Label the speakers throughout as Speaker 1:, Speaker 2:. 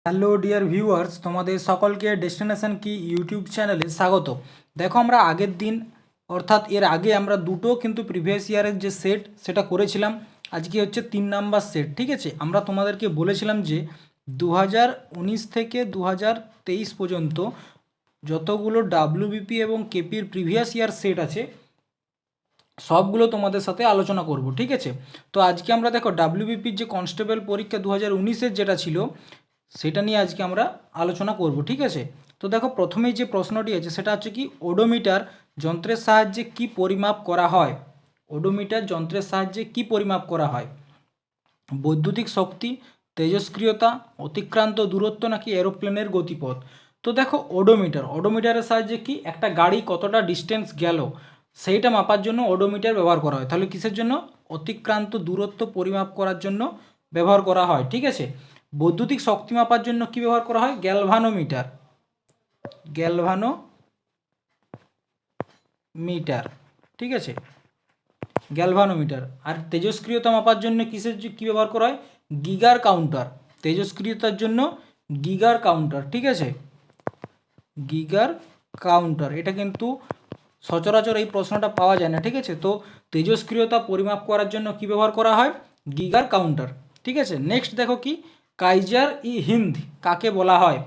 Speaker 1: Hello dear viewers, তোমাদের সকলকে destination কি ইউটিউব চ্যানেলে স্বাগত। দেখো, আমরা আগের দিন অর্থাৎ এর আগে আমরা দুটো কিন্তু প্রিভিয়াস ইয়ারের যে সেট সেটা করেছিলাম। আজকে হচ্ছে 3 নাম্বার সেট। ঠিক আছে, আমরা তোমাদেরকে বলেছিলাম যে 2019 থেকে 2023 পর্যন্ত যতগুলো ডাব্লিউবিপি এবং কেপির প্রিভিয়াস ইয়ার সেট আছে সবগুলো তোমাদের সাথে আলোচনা করব। ঠিক আছে, তো আজকে আমরা দেখো ডাব্লিউবিপির যে কনস্টেবল পরীক্ষা 2019-এর যেটা ছিল সেটা নিয়ে আজকে আমরা আলোচনা করব। ঠিক আছে, তো দেখো প্রথমেই যে প্রশ্নটি আছে সেটা হচ্ছে কি, ওডোমিটার যন্ত্রের সাহায্যে কি পরিমাপ করা হয়? ওডোমিটার যন্ত্রের সাহায্যে কি পরিমাপ করা হয়? বৈদ্যুতিক শক্তি, তেজস্ক্রিয়তা, অতিক্রান্ত দূরত্ব নাকি এরোপ্লেনের গতিপথ? তো দেখো ওডোমিটারের সাহায্যে কি একটা গাড়ি কতটা ডিস্টেন্স গেল সেইটা মাপার জন্য ওডোমিটার ব্যবহার করা হয়। তাহলে কিসের জন্য? অতিক্রান্ত দূরত্ব পরিমাপ করার জন্য ব্যবহার করা হয়। ঠিক আছে, বৈদ্যুতিক শক্তি মাপার জন্য কি ব্যবহার করা হয়? গ্যালভানোমিটার। ঠিক আছে, গ্যালভানোমিটার। আর তেজস্ক্রিয়তা মাপার জন্য কি ব্যবহার করা হয়? গিগার কাউন্টার। তেজস্ক্রিয়তার জন্য গিগার কাউন্টার। ঠিক আছে, গিগার কাউন্টার। এটা কিন্তু সচরাচর এই প্রশ্নটা পাওয়া যায় না। ঠিক আছে, তো তেজস্ক্রিয়তা পরিমাপ করার জন্য কি ব্যবহার করা হয়? গিগার কাউন্টার। ঠিক আছে, নেক্সট দেখো কি, কাইজার ই হিন্দ কাকে বলা হয়?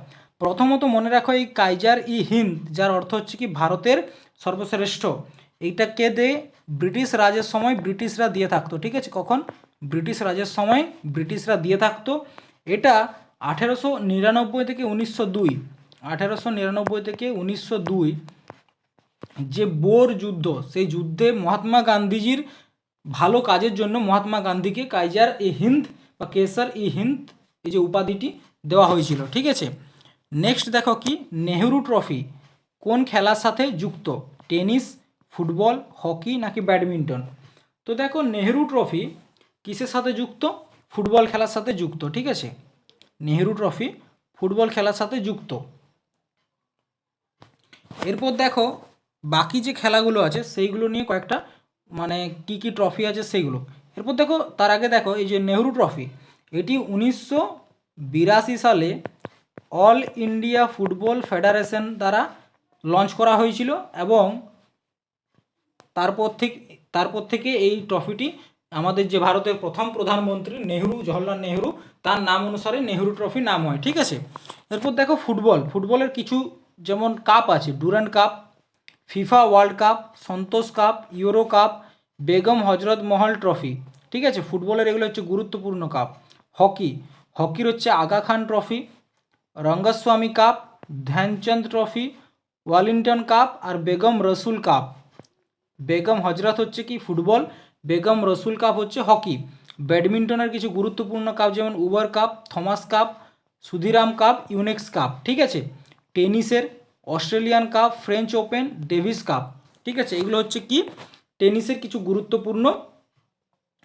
Speaker 1: প্রথমত মনে রাখো, এই কাইজার ই হিন্দ যার অর্থ হচ্ছে কি ভারতের সর্বশ্রেষ্ঠ, এইটাকে দে ব্রিটিশ রাজের সময় ব্রিটিশরা দিয়ে থাকতো। ঠিক আছে, কখন? ব্রিটিশ রাজের সময় ব্রিটিশরা দিয়ে থাকতো। এটা 1899 থেকে 1902, 1899 থেকে 1902 যে বোর যুদ্ধ, সেই যুদ্ধে মহাত্মা গান্ধীজির ভালো কাজের জন্য মহাত্মা গান্ধীকে কাইজার ই হিন্দ বা কেসার ই হিন্দ এই যে উপাধিটি দেওয়া হয়েছিল। ঠিক আছে, নেক্সট দেখো কি, নেহেরু ট্রফি কোন খেলার সাথে যুক্ত? টেনিস, ফুটবল, হকি নাকি ব্যাডমিন্টন? তো দেখো নেহেরু ট্রফি কিসের সাথে যুক্ত? ফুটবল খেলার সাথে যুক্ত। ঠিক আছে, নেহেরু ট্রফি ফুটবল খেলার সাথে যুক্ত। এরপর দেখো বাকি যে খেলাগুলো আছে সেইগুলো নিয়ে কয়েকটা মানে কি কি ট্রফি আছে সেইগুলো। এরপর দেখো তার আগে দেখো এই যে নেহরু ট্রফি, এটি 1982 সালে অল ইন্ডিয়া ফুটবল ফেডারেশন দ্বারা লঞ্চ করা হয়েছিল এবং তারপর থেকে এই ট্রফিটি আমাদের যে ভারতের প্রথম প্রধানমন্ত্রী জওহরলাল নেহরু, তার নাম অনুসারে নেহরু ট্রফি নাম হয়। ঠিক আছে, এরপর দেখো ফুটবলের কিছু যেমন কাপ আছে, Durand Cup, FIFA World Cup, Santosh Cup, Euro Cup, Begum Hazrat Mahal trophy. ঠিক আছে, ফুটবলের এগুলো হচ্ছে গুরুত্বপূর্ণ কাপ। হকির হচ্ছে Aga Khan Trophy, Rangaswamy Cup, Dhyanchand Trophy, Wellington Cup আর বেগম রসুল কাপ। বেগম হজরত হচ্ছে কি ফুটবল, বেগম রসুল কাপ হচ্ছে হকি। ব্যাডমিন্টনের কিছু গুরুত্বপূর্ণ কাপ যেমন Uber Cup, Thomas Cup, Sudirman Cup, Yonex Cup. ঠিক আছে, টেনিসের Australian Cup, French Open, Davis Cup. ঠিক আছে, এগুলো হচ্ছে কি টেনিসের কিছু গুরুত্বপূর্ণ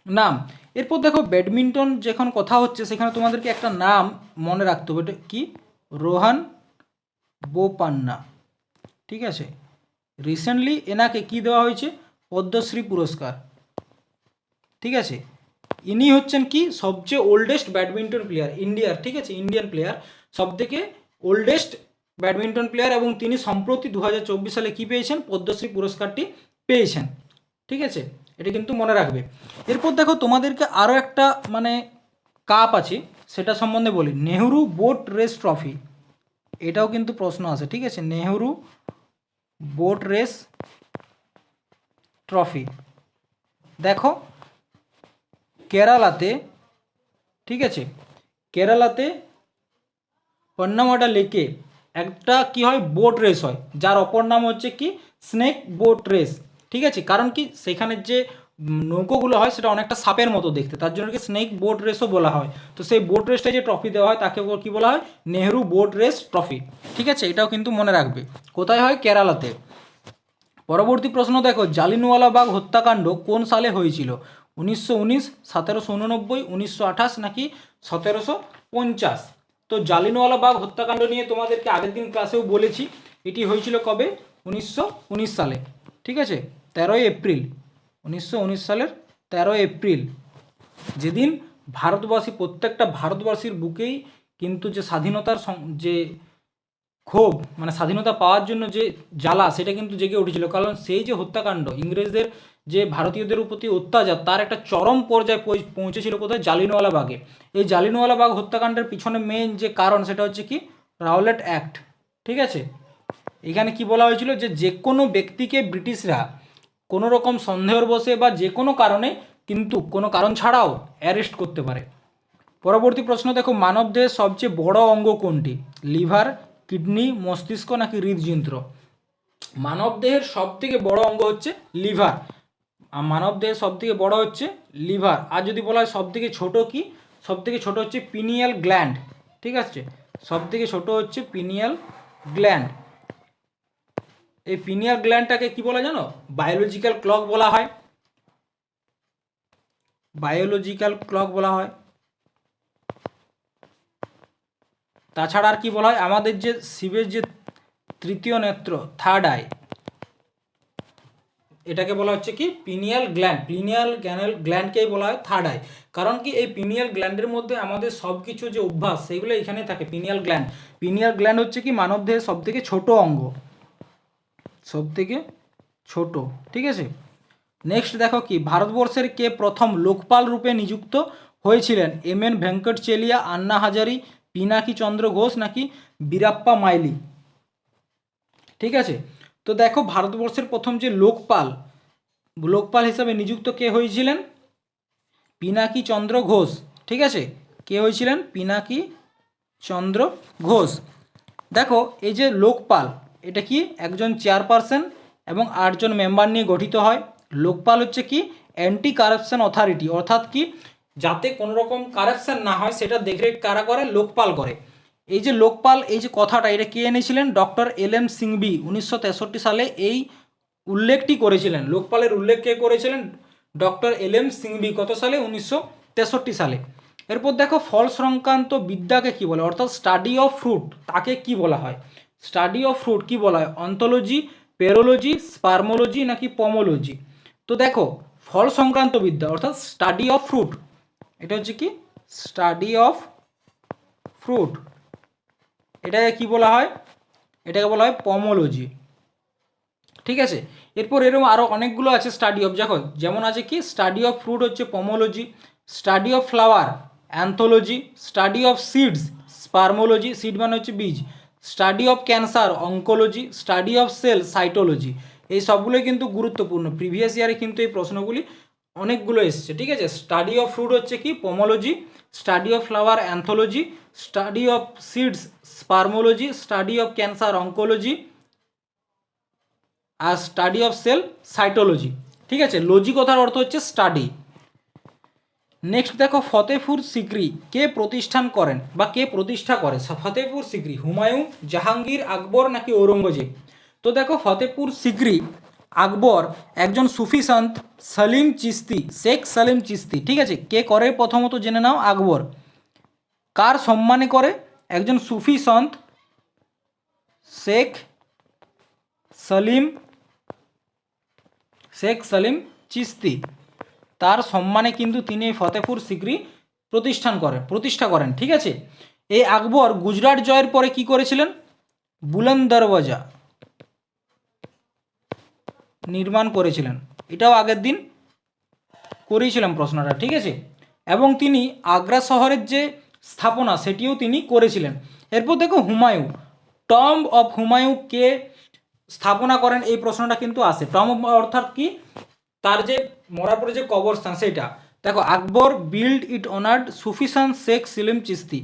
Speaker 1: নাম। এরপর দেখো ব্যাডমিন্টন যখন কথা হচ্ছে সেখানে তোমাদেরকে একটা নাম মনে রাখতে হবে, এটা কি? রোহান বোপান্না। ঠিক আছে, রিসেন্টলি এনাকে কি দেওয়া হয়েছে? পদ্মশ্রী পুরস্কার। ঠিক আছে, ইনি হচ্ছেন কি সবচেয়ে ওল্ডেস্ট ব্যাডমিন্টন প্লেয়ার ইন্ডিয়ার। ঠিক আছে, ইন্ডিয়ান প্লেয়ার, সবথেকে ওল্ডেস্ট ব্যাডমিন্টন প্লেয়ার এবং তিনি সম্প্রতি 2024 সালে কি পেয়েছেন? পদ্মশ্রী পুরস্কারটি পেয়েছেন। ঠিক আছে, এটা কিন্তু মনে রাখবে। এরপর দেখো তোমাদেরকে আরও একটা মানে কাপ আছে সেটা সম্বন্ধে বলি, নেহরু বোট রেস ট্রফি। এটাও কিন্তু প্রশ্ন আছে। ঠিক আছে, নেহরু বোট রেস ট্রফি। দেখো কেরালাতে, ঠিক আছে, কেরালাতে পন্নামাডা লেকে একটা কি হয়? বোট রেস হয়, যার অপর নাম হচ্ছে কি স্নেক বোট রেস। ঠিক আছে, কারণ কি সেখানের যে নৌকোগুলো হয় সেটা অনেকটা সাপের মতো দেখতে, তার জন্য কি স্নেক বোট রেসও বলা হয়। তো সেই বোট রেসটা যে ট্রফি দেওয়া হয় তাকে কি বলা হয়? Nehru boat race trophy. ঠিক আছে, এটাও কিন্তু মনে রাখবে। কোথায় হয়? কেরালাতে। পরবর্তী প্রশ্ন দেখো, জালিনওয়ালাবাগ হত্যাকাণ্ড কোন সালে হয়েছিল? 1919, 1789, 1928 নাকি 1750? তো জালিনওয়ালাবাগ হত্যাকাণ্ড নিয়ে তোমাদেরকে আগের দিন ক্লাসেও বলেছি, এটি হয়েছিল কবে? 1919 সালে। ঠিক আছে, 13ই এপ্রিল, 1919 সালের 13 এপ্রিল, যেদিন প্রত্যেকটা ভারতবাসীর বুকেই কিন্তু যে স্বাধীনতার যে ক্ষোভ, মানে স্বাধীনতা পাওয়ার জন্য যে জ্বালা, সেটা কিন্তু জেগে উঠেছিল। কারণ সেই যে হত্যাকাণ্ড, ইংরেজদের যে ভারতীয়দের প্রতি অত্যাচার, তার একটা চরম পর্যায়ে পৌঁছেছিল কোথায়? জালিয়ানওয়ালাবাগে। এই জালিয়ানওয়ালাবাগ হত্যাকাণ্ডের পিছনে মেইন যে কারণ, সেটা হচ্ছে কি? রাওলেট অ্যাক্ট। ঠিক আছে, এখানে কি বলা হয়েছিল? যে কোনো ব্যক্তিকে ব্রিটিশরা কোনো রকম সন্দেহের বশে বা যে কোনো কারণে, কিন্তু কোনো কারণ ছাড়াও অ্যারেস্ট করতে পারে। পরবর্তী প্রশ্ন দেখো, মানবদেহের সবচেয়ে বড় অঙ্গ কোনটি? লিভার, কিডনি, মস্তিষ্ক নাকি হৃদযন্ত্র? মানবদেহের সবথেকে বড় অঙ্গ হচ্ছে লিভার। মানবদেহের সবথেকে বড় হচ্ছে লিভার। আর যদি বলা হয় সবথেকে ছোট কি? সবথেকে ছোট হচ্ছে পিনিয়াল গ্ল্যান্ড। ঠিক আছে, সবথেকে ছোট হচ্ছে পিনিয়াল গ্ল্যান্ড। এই পিনিয়াল গ্ল্যান্ডটাকে কি বলা জানো? বায়োলজিক্যাল ক্লক বলা হয়। বায়োলজিক্যাল ক্লক বলা হয়। তাছাড়া আর কি বলা হয়? আমাদের যে শিবের যে তৃতীয় নেত্র, থার্ড আই, এটাকে বলা হচ্ছে কি? Pineal gland. পিনিয়াল গ্ল্যান্ডকেই বলা হয় থার্ড আই। কারণ কি? এই পিনিয়াল গ্ল্যান্ডের মধ্যে আমাদের সব কিছু যে অভ্যাস, সেগুলো এখানে থাকে। পিনিয়াল গ্ল্যান্ড, পিনিয়াল গ্ল্যান্ড হচ্ছে কি মানবদেহের সবথেকে ছোট অঙ্গ, সবথেকে ছোট। ঠিক আছে, নেক্সট দেখো কি, ভারতবর্ষের কে প্রথম লোকপাল রূপে নিযুক্ত হয়েছিলেন? এম এন ভেঙ্কটচেলিয়া, আন্না হাজারি, পিনাকি চন্দ্র ঘোষ নাকি বীরাপ্পা মাইলি? ঠিক আছে, তো দেখো ভারতবর্ষের প্রথম যে লোকপাল হিসাবে নিযুক্ত কে হয়েছিলেন? পিনাকি চন্দ্র ঘোষ। ঠিক আছে, কে হয়েছিলেন? পিনাকি চন্দ্র ঘোষ। দেখো এই যে লোকপাল, এটা কি? একজন চেয়ারপারসন এবং 8জন মেম্বার নিয়ে গঠিত হয়। লোকপাল হচ্ছে কি? অ্যান্টি কারাপশন অথরিটি, অর্থাৎ কি যাতে কোনো রকম কারাপশন না হয় সেটা দেখরেখ কারা করে? লোকপাল করে। এই যে লোকপাল, এই যে কথাটা, এটা কে এনেছিলেন? ডক্টর এল.এম. সিংভি 1963 সালে এই উল্লেখটি করেছিলেন। লোকপালের উল্লেখ কে করেছিলেন? ডক্টর এল.এম. সিংভি। কত সালে? 1963 সালে। এরপর দেখো ফল সংক্রান্ত বিদ্যাকে কি বলে? অর্থাৎ স্টাডি অফ ফ্রুট, তাকে কি বলা হয়? স্টাডি অফ ফ্রুট কি বলা হয়? অন্টোলজি, পেরোলজি, স্পার্মোলজি নাকি পমোলজি? তো দেখো ফল সংক্রান্ত বিদ্যা অর্থাৎ স্টাডি অফ ফ্রুট, এটা হচ্ছে কি? Study of fruit. এটাকে কি বলা হয়? এটাকে বলা হয় পমোলজি। ঠিক আছে, এরপর এরকম আরও অনেকগুলো আছে স্টাডি অফ। দেখো যেমন আছে কি? স্টাডি অফ ফ্রুট হচ্ছে pomology, study of flower anthology, study of seeds spermology, seed মানে হচ্ছে বীজ, study of cancer oncology, study of cell cytology. এই সবগুলোই কিন্তু গুরুত্বপূর্ণ। প্রিভিয়াস ইয়ারে কিন্তু এই প্রশ্নগুলি অনেকগুলো এসছে। ঠিক আছে, স্টাডি অফ ফ্রুট হচ্ছে কি? Pomology, study of flower anthology, study of seeds spermology, study of cancer oncology, আর স্টাডি অফ সেল সাইটোলজি। ঠিক আছে, লজি কথার অর্থ হচ্ছে স্টাডি। নেক্সট দেখো ফতেপুর সিক্রি কে প্রতিষ্ঠান করেন বা কে প্রতিষ্ঠা করে? ফতেপুর সিক্রি হুমায়ুন, জাহাঙ্গীর, আকবর নাকি ঔরঙ্গজেব? তো দেখো ফতেপুর সিক্রি আকবর একজন সুফি সন্ত সলিম চিস্তি, শেখ সলিম চিস্তি। ঠিক আছে, কে করে প্রথমত জেনে নাও? আকবর। কার সম্মানে করে? একজন সুফি সন্ত শেখ সলিম চিস্তি, তার সম্মানে কিন্তু তিনি ফতেপুর সিক্রি প্রতিষ্ঠা করেন। ঠিক আছে, এই আকবর গুজরাট জয়ের পরে কি করেছিলেন? বুলন্দ দরওয়াজা নির্মাণ করেছিলেন। এটাও আগের দিন করেছিলাম প্রশ্নটা। ঠিক আছে, এবং তিনি আগ্রা শহরের যে স্থাপনা সেটিও তিনি করেছিলেন। এরপর দেখো হুমায়ুন, টম্ব অফ হুমায়ুন কে স্থাপনা করেন? এই প্রশ্নটা কিন্তু আসে। টম্ব অর্থাৎ কি? তার যে মরার পরে যে কবরস্থান সেটা। দেখো Akbar build it honoured Sufi saint Sheikh Salim Chishti,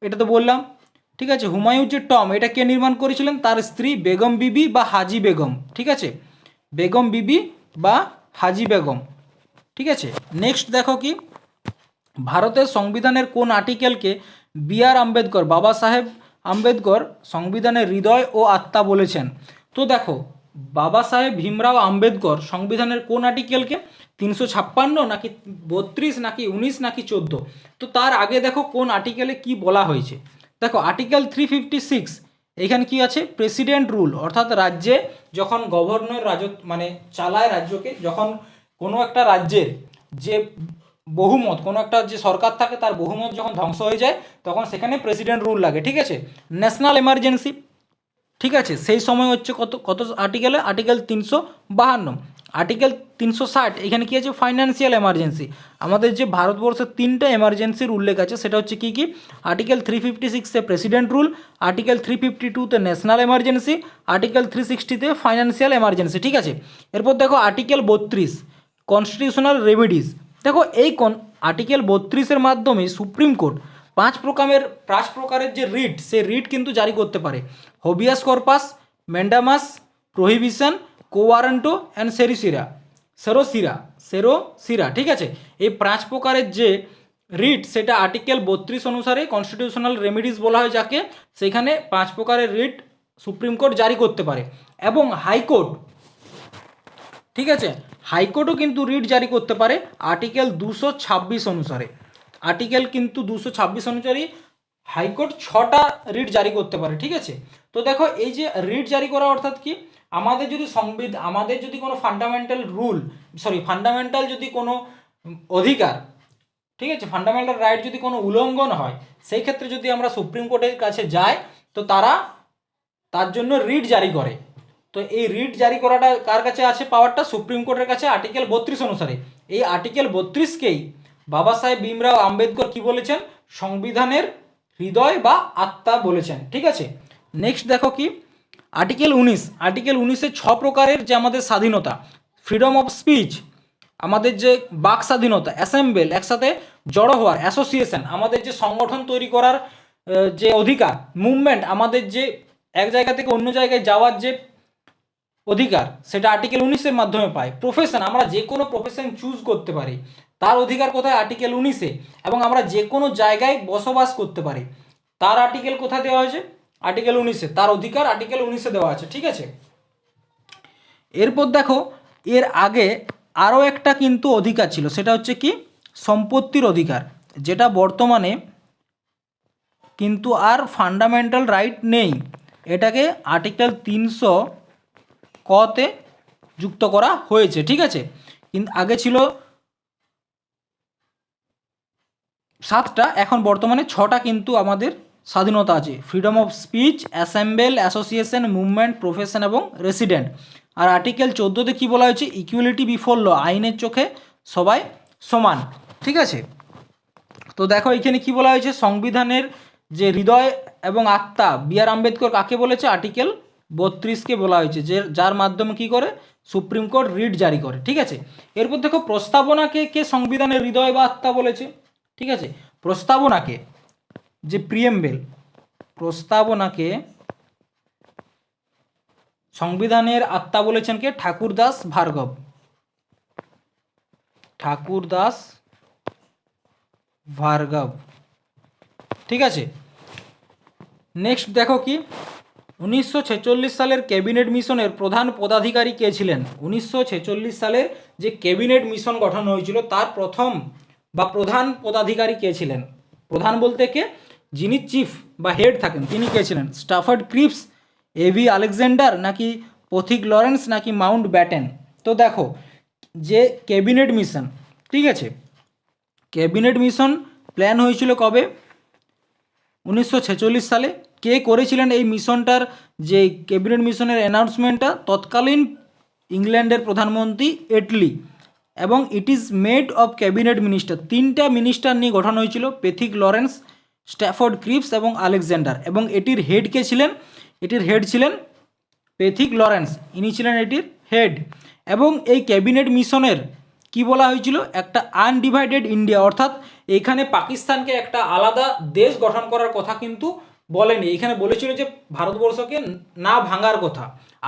Speaker 1: এটা তো বললাম। ঠিক আছে, হুমায়ুন যে টম, এটা কে নির্মাণ করেছিলেন? তার স্ত্রী বেগম বিবি বা হাজি বেগম। ঠিক আছে, বেগম বিবি বা হাজি বেগম। ঠিক আছে, নেক্সট দেখো কি, ভারতের সংবিধানের কোন আর্টিকেলকে বি.আর. আম্বেদকর, বাবা সাহেব আম্বেদকর সংবিধানের হৃদয় ও আত্মা বলেছেন? তো দেখো বাবা সাহেব ভীমরাও আম্বেদকর সংবিধানের কোন আর্টিকেলকে? 356 নাকি 32 নাকি 19 নাকি 14? তো তার আগে দেখো কোন আর্টিকেলে কি বলা হয়েছে। দেখো আর্টিকেল 356, এখানে কি আছে? প্রেসিডেন্ট রুল, অর্থাৎ রাজ্যে যখন গভর্নর চালায় রাজ্যকে, যখন কোনো একটা রাজ্যের যে বহুমত, কোনো একটা যে সরকার থাকে তার বহুমত যখন ধ্বংস হয়ে যায় তখন সেখানে প্রেসিডেন্ট রুল লাগে, ঠিক আছে। ন্যাশনাল এমার্জেন্সি, ঠিক আছে, সেই সময় হচ্ছে কত কত আর্টিকেলে, আর্টিকেল 352। আর্টিকেল 360 এখানে কী আছে, ফাইন্যান্সিয়াল এমার্জেন্সি। আমাদের যে ভারতবর্ষের 3টা এমার্জেন্সির উল্লেখ আছে সেটা হচ্ছে কী কী, আর্টিকেল 356-এ প্রেসিডেন্ট রুল, আর্টিকেল 352-তে ন্যাশনাল এমার্জেন্সি, আর্টিকেল 360-তে ফাইন্যান্সিয়াল এমার্জেন্সি, ঠিক আছে। এরপর দেখো আর্টিকেল 32 কনস্টিটিউশনাল রেমেডিস। দেখো এই আর্টিকেল 32-এর মাধ্যমে সুপ্রিম কোর্ট 5 প্রকারের যে রিট, সেই রিট কিন্তু জারি করতে পারে। Habeas corpus, mandamus, prohibition, quo warranto and certiorari, ঠিক আছে। এই 5 প্রকারের যে রিট সেটা আর্টিকেল 32 অনুসারে কনস্টিটিউশনাল রেমেডিস বলা হয় যাকে, সেখানে 5 প্রকারের রিট সুপ্রিম কোর্ট জারি করতে পারে। এবং হাইকোর্ট, ঠিক আছে, হাইকোর্টও কিন্তু রিট জারি করতে পারে আর্টিকেল 226 অনুসারে। আর্টিকেল কিন্তু 226 অনুসারে হাইকোর্ট 6টা রিট জারি করতে পারে, ঠিক আছে। তো দেখো এই যে রিট জারি করা অর্থাৎ কি, আমাদের যদি কোনো ফান্ডামেন্টাল যদি কোনো অধিকার, ঠিক আছে, ফান্ডামেন্টাল রাইট যদি কোনো উল্লঙ্ঘন হয়, সেই ক্ষেত্রে যদি আমরা সুপ্রিম কোর্টের কাছে যাই তো তার জন্য রিট জারি করে। তো এই রিট জারি করাটা কার কাছে আছে পাওয়ারটা, সুপ্রিম কোর্টের কাছে আর্টিকেল 32 অনুসারে। এই আর্টিকেল 32কেই বাবা সাহেব ভীমরাও আম্বেদকর কি বলেছেন, সংবিধানের হৃদয় বা আত্মা বলেছেন, ঠিক আছে। নেক্সট দেখো কি, আর্টিকেল 19-এ 6 প্রকারের যে আমাদের স্বাধীনতা, ফ্রিডম অফ স্পিচ, আমাদের যে বাক স্বাধীনতা, অ্যাসেম্বল একসাথে জড়ো হওয়ার, অ্যাসোসিয়েশন আমাদের যে সংগঠন তৈরি করার যে অধিকার, মুভমেন্ট আমাদের যে এক জায়গা থেকে অন্য জায়গায় যাওয়ার যে অধিকার, সেটা আর্টিকেল 19-এর মাধ্যমে পাই। প্রফেশন, আমরা যে কোনো প্রফেশন চুজ করতে পারি, তার অধিকার কোথায়, আর্টিকেল 19-এ। এবং আমরা যে কোনো জায়গায় বসবাস করতে পারি, তার আর্টিকেল কোথায় দেওয়া হয়েছে, আর্টিকেল 19-এ, তার অধিকার আর্টিকেল 19-এ দেওয়া আছে, ঠিক আছে। এরপর দেখো এর আগে আরও একটা কিন্তু অধিকার ছিল, সেটা হচ্ছে কি সম্পত্তির অধিকার, যেটা বর্তমানে কিন্তু আর ফান্ডামেন্টাল রাইট নেই। এটাকে আর্টিকেল 300 তে যুক্ত করা হয়েছে, ঠিক আছে। কিন্তু আগে ছিল 7টা, এখন বর্তমানে 6টা কিন্তু আমাদের স্বাধীনতা আছে, freedom of speech, assemble, association, movement, profession এবং রেসিডেন্ট। আর আর্টিকেল 14-তে কী বলা হয়েছে, ইকুয়ালিটি বিফোর ল, আইনের চোখে সবাই সমান, ঠিক আছে। তো দেখো এখানে কি বলা হয়েছে, সংবিধানের যে হৃদয় এবং আত্মা বি.আর. আম্বেদকর কাকে বলেছে, আর্টিকেল 32-কে বলা হয়েছে, যার মাধ্যমে কি করে সুপ্রিম কোর্ট রিট জারি করে, ঠিক আছে। এরপর দেখো প্রস্তাবনাকে কে সংবিধানের হৃদয় বা আত্মা বলেছে, ঠিক আছে। প্রস্তাবনাকে, যে প্রিএমবেল, প্রস্তাবনাকে সংবিধানের আত্মা বলেছেন কে, ঠাকুরদাস ভার্গব, ঠিক আছে। নেক্সট দেখো কি, 1946 সালের ক্যাবিনেট মিশনের প্রধান পদাধিকারী কে ছিলেন। 1946 সালের যে ক্যাবিনেট মিশন গঠন হয়েছিল তার প্রথম বা প্রধান পদাধিকারী কে ছিলেন, প্রধান বলতে কে, যিনি চিফ বা হেড থাকেন তিনি কে ছিলেন, স্টাফার্ড ক্রিপস, এভি আলেকজান্ডার, নাকি পথিক লরেন্স, নাকি মাউন্ট ব্যাটেন। তো দেখো যে ক্যাবিনেট মিশন, ঠিক আছে, ক্যাবিনেট মিশন প্ল্যান হয়েছিল কবে, 1946 সালে। কে করেছিলেন এই মিশনটার, যে ক্যাবিনেট মিশনের অ্যানাউন্সমেন্টটা, তৎকালীন ইংল্যান্ডের প্রধানমন্ত্রী এটলি। এবং it is made of cabinet minister, 3টা মিনিস্টার নিয়ে গঠন হয়েছিল, পেথিক লরেন্স, স্ট্যাফোর্ড ক্রিপস এবং আলেকজান্ডার। এবং এটির হেড কে ছিলেন, এটির হেড ছিলেন পেথিক লরেন্স, ইনি ছিলেন এটির হেড। এবং এই ক্যাবিনেট মিশনের কি বলা হয়েছিল, একটা আনডিভাইডেড ইন্ডিয়া, অর্থাৎ এখানে পাকিস্তানকে একটা আলাদা দেশ গঠন করার কথা কিন্তু বলেনি, এখানে বলেছিল যে ভারতবর্ষকে না ভাঙার কথা,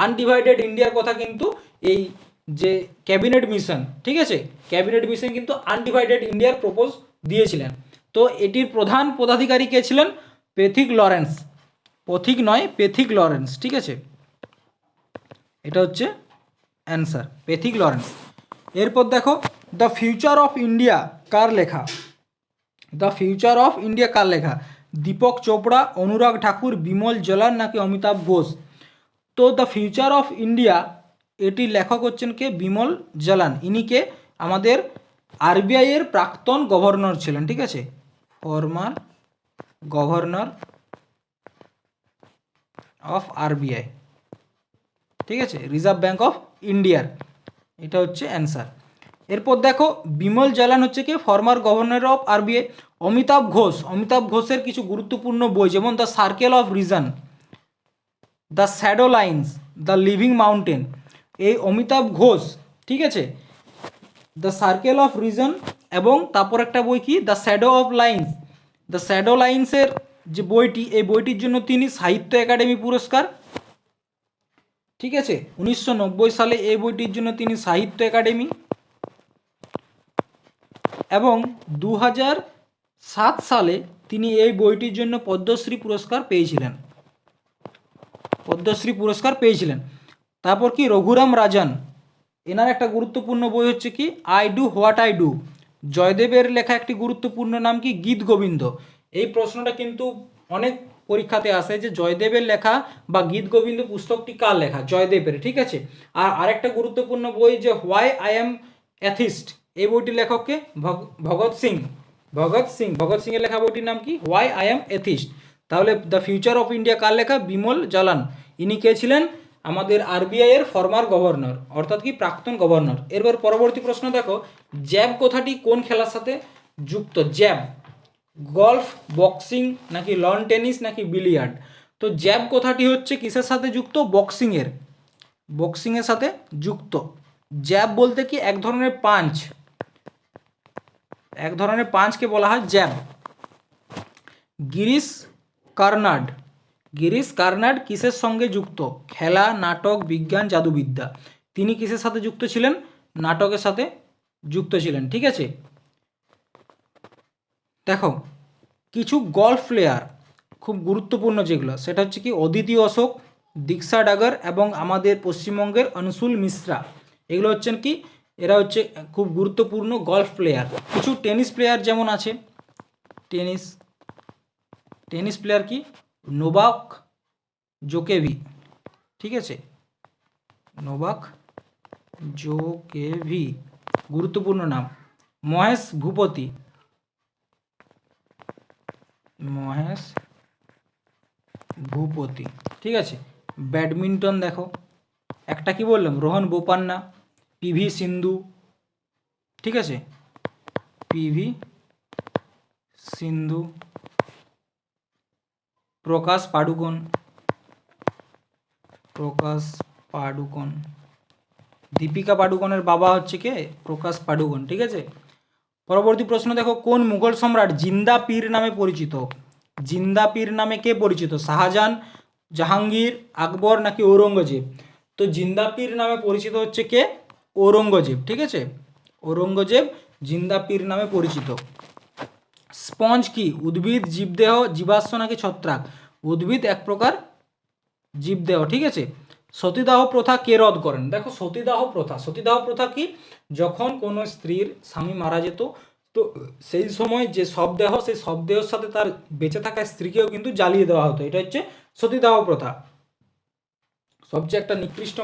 Speaker 1: আনডিভাইডেড ইন্ডিয়ার কথা কিন্তু এই যে ক্যাবিনেট মিশন, ঠিক আছে, ক্যাবিনেট মিশন কিন্তু আনডিভাইডেড ইন্ডিয়ার প্রপোজ দিয়েছিলেন। তো এটির প্রধান পদাধিকারী কে ছিলেন, পেথিক লরেন্স, পথিক নয় পেথিক লরেন্স, ঠিক আছে, এটা হচ্ছে অ্যান্সার, পেথিক লরেন্স। এরপর দেখো দ্য ফিউচার অফ ইন্ডিয়া কার লেখা, দ্য ফিউচার অফ ইন্ডিয়া কার লেখা, দীপক চোপড়া, অনুরাগ ঠাকুর, বিমল জলান, নাকি অমিতাভ ঘোষ। তো দ্য ফিউচার অফ ইন্ডিয়া এটির লেখক হচ্ছেন কে, বিমল জলান। ইনি কে, আমাদের আরবিআই এর প্রাক্তন গভর্নর ছিলেন, ঠিক আছে, ফর্মার গভর্নর অফ আরবিআই, ঠিক আছে, রিজার্ভ ব্যাঙ্ক অফ ইন্ডিয়ার, এটা হচ্ছে অ্যান্সার। এরপর দেখো বিমল জালান হচ্ছে কি former governor of RBI. Amitav ঘোষের কিছু গুরুত্বপূর্ণ বই যেমন the circle of reason, the shadow lines, the living mountain, এই অমিতাভ ঘোষ, ঠিক আছে, দ্য সার্কেল অফ রিজন এবং তারপর একটা বই কি the shadow of lines, the shadow লাইন্সের যে বইটি, এই বইটির জন্য তিনি সাহিত্য একাডেমি পুরস্কার, ঠিক আছে, 1990 সালে এই বইটির জন্য তিনি সাহিত্য একাডেমি এবং 2007 সালে তিনি এই বইটির জন্য পদ্মশ্রী পুরস্কার পেয়েছিলেন। তারপর কি রঘুরাম রাজন, এনার একটা গুরুত্বপূর্ণ বই হচ্ছে কি I do what I do. জয়দেবের লেখা একটি গুরুত্বপূর্ণ নাম কি গীত গোবিন্দ। এই প্রশ্নটা কিন্তু অনেক পরীক্ষাতে আসে যে জয়দেবের লেখা বা গীত গোবিন্দ পুস্তকটি কার লেখা, জয়দেবের, ঠিক আছে। আর আরেকটা গুরুত্বপূর্ণ বই যে হোয়াই আই এম অ্যাথিস্ট, এই বইটির লেখককে ভগৎ সিং এর লেখা বইটির নাম কি হোয়াই আই এম এথিস্ট। তাহলে দ্য ফিউচার অফ ইন্ডিয়া কার লেখা, বিমল জালান। ইনি কে ছিলেন, আমাদের আরবিআই এর ফর্মার গভর্নর, অর্থাৎ কি প্রাক্তন গভর্নর। এরপর পরবর্তী প্রশ্ন দেখো, জ্যাব কথাটি কোন খেলার সাথে যুক্ত? জ্যাব, গলফ, বক্সিং নাকি লন টেনিস নাকি বিলিয়ার্ড? তো জ্যাব কথাটি হচ্ছে কিসের সাথে যুক্ত, বক্সিংয়ের সাথে যুক্ত। জ্যাব বলতে কি এক ধরনের পাঁচকে বলা হয় জ্যাব। গিরিশ কার্নাড কিসের সঙ্গে যুক্ত? খেলা, নাটক, বিজ্ঞান, জাদুবিদ্যা। তিনি কিসের সাথে যুক্ত ছিলেন? নাটকের সাথে যুক্ত ছিলেন, ঠিক আছে। দেখো কিছু গলফ প্লেয়ার খুব গুরুত্বপূর্ণ যেগুলো, সেটা হচ্ছে কি অদিতি অশোক, দীক্ষা ডাগর এবং আমাদের পশ্চিমবঙ্গের অনসুল মিশ্রা। এগুলো হচ্ছেন কি, এরা হচ্ছে খুব গুরুত্বপূর্ণ গলফ প্লেয়ার। কিছু টেনিস প্লেয়ার যেমন আছে, টেনিস প্লেয়ার কি নোভাক জোকোভিচ, ঠিক আছে, নোভাক জোকোভিচ গুরুত্বপূর্ণ নাম। মহেশ ভূপতি, ঠিক আছে। ব্যাডমিন্টন দেখো একটা কি বললাম, রোহন বোপান্না, পিভি সিন্ধু, ঠিক আছে, পিভি সিন্ধু, প্রকাশ পাডুকোন, দীপিকা পাডুকোনের বাবা হচ্ছে কে, প্রকাশ পাডুকোন, ঠিক আছে। পরবর্তী প্রশ্ন দেখো, কোন মুঘল সম্রাট জিন্দা পীর নামে পরিচিত? জিন্দা পীর নামে কে পরিচিত? শাহজাহান, জাহাঙ্গীর, আকবর নাকি ঔরঙ্গজেব? তো জিন্দা পীর নামে পরিচিত হচ্ছে কে, ঔরঙ্গজেব, ঠিক আছে, ঔরঙ্গজেব জিন্দা পীর নামে পরিচিত। স্পঞ্জ কি উদ্ভিদ, জীবদেহ, জীবাশ্ম নাকি ছত্রাক? উদ্ভিদ এক প্রকার জীবদেহ, ঠিক আছে। সতীদাহ প্রথা কে রদ করেন? দেখো সতীদাহ প্রথা কি, যখন কোনো স্ত্রীর স্বামী মারা যেত তো সেই সময় যে শবদেহ, সেই শবদেহের সাথে তার বেঁচে থাকা স্ত্রীকেও কিন্তু জ্বালিয়ে দেওয়া হতো, এটা হচ্ছে সতীদাহ প্রথা। সবচেয়ে একটা নিকৃষ্ট